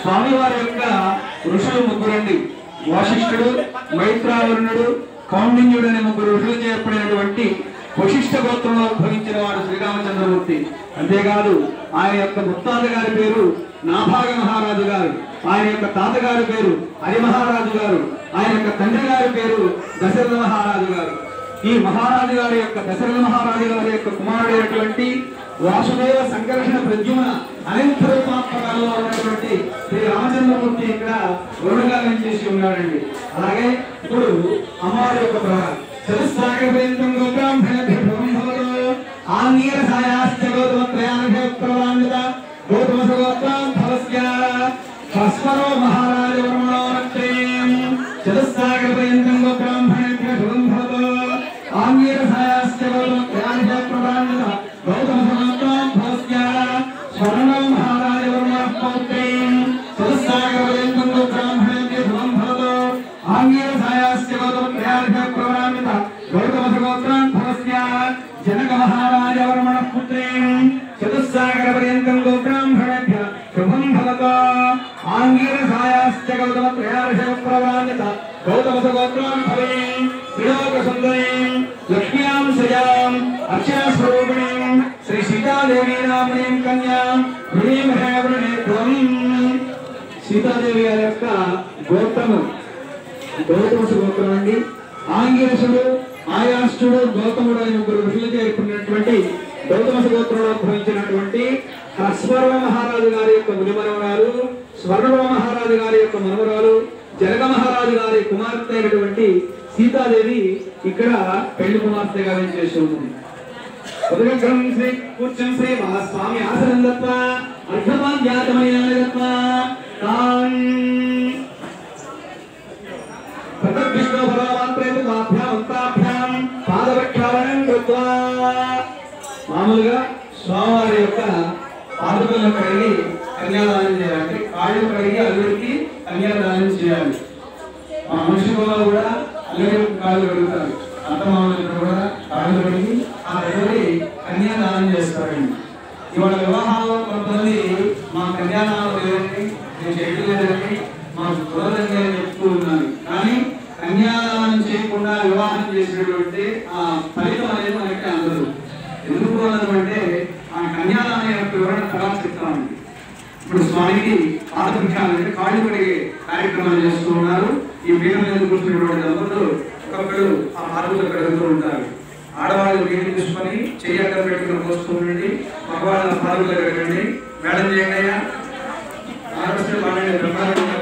స్వామివారి యొక్క ఋషులు ముగ్గురండి. వాసిష్ఠుడు, మైత్రావరుణుడు, కౌండిన్యుడు అనే ముగ్గురు ఋషులు ఏర్పడినటువంటి వశిష్ఠ గోత్రంలో ఉద్భవించిన వాడు శ్రీరామచంద్రమూర్తి. అంతేకాదు ఆయన యొక్క ముత్తాత గారి పేరు నాభాగ మహారాజు గారు, ఆయన యొక్క తాతగారి పేరు హరిమహారాజు గారు, ఆయన యొక్క తండ్రి గారి పేరు దశరథ మహారాజు గారు. ఈ మహారాజు గారి యొక్క దశరథ మహారాజు గారి యొక్క కుమారుడైనటువంటి వాసుదేవ సంకర్షణ ప్రద్యుమ్న అనంత రూపాత్మకంలో ఉన్నటువంటి శ్రీ రామచంద్రమూర్తి ఇక్కడ వరుణగా చేసి ఉన్నాడండి. అలాగే ఇప్పుడు అమ్మవారి యొక్క ప్రహారం जनक महाराज वर्मण पुत्रेण चतुस्सागर पर्यन्तं गोब्राह्मणेभ्य शुभं भवतु आंगीरसायाश्च गौतमत्रयार्ष प्रवान्यत गौतमसगोत्रान् भवेन् त्रिलोकसुन्दरीं लक्ष्म्यां सजाम् अर्चनास्वरूपिणीं श्री सीतादेवी नाम्नीं कन्यां वृणीमहे वृणे त्वम् सीतादेवी యొక్క గోత్రము గౌతమసు గోత్రం అండి. ఆంగీరసుడు, ఆయాష్టుడు, గౌతముడు అనే ముగ్గురు ఋషులతో ఏర్పడినటువంటి గౌతమసు గోత్రంలో ఉద్భవించినటువంటి హస్వర్వ మహారాజు గారి యొక్క మునిమనవరాలు, స్వర్ణవ మహారాజు గారి యొక్క మనవరాలు, జనక మహారాజు గారి కుమార్తె అయినటువంటి సీతాదేవి ఇక్కడ పెళ్లి కుమార్తెగా చేసి ఉంటుంది. ఉదగం శ్రీ కూర్చం శ్రీ మహాస్వామి ఆసనం దత్వ అర్ధమాధ్యాతమైన దత్వ తాన్ మామూలుగా స్వామివారి యొక్క పాదుకలను కడిగి కన్యాదానం చేయాలి. కాళ్ళు కడిగి అల్లుడికి కన్యాదానం చేయాలి. మా మనుషులలో కూడా అల్లుడికి కాళ్ళు కడుగుతారు. అత్తమామలు కూడా కాళ్ళు కడిగి ఆ అల్లుడి కన్యాదానం చేస్తారండి. ఇవాళ వివాహాలు కొంతమంది మా కన్యాదానం లేదండి, నేను చేయలేదండి, మాకు కుదరదండి అని చెప్తూ ఉన్నాను. కానీ కన్యాదానం చేయకుండా వివాహం చేసినటువంటి ఆ ఫలితం అనేది మనకి అందదు. ఎందుకు అన్నదంటే ఆ కన్యాదానం యొక్క వివరణ తర్వాత చెప్తామండి. ఇప్పుడు స్వామికి పాదపీఠాలంటే కాళ్ళు కడిగే కార్యక్రమాలు చేస్తూ ఉన్నారు. ఈ పీఠం మీద కూర్చున్నటువంటి దంపతులు ఒక్కొక్కరు ఆ పాదపులు కడుగుతూ ఉంటారు. ఆడవాళ్ళు నీళ్ళు తీసుకొని చెయ్యి అడ్డం పెట్టుకుని పోస్తూ ఉండండి, మగవాళ్ళ పాదపులు కడగండి, మేడం చేయండి అయ్యా. ఆడపిల్లలు బాగా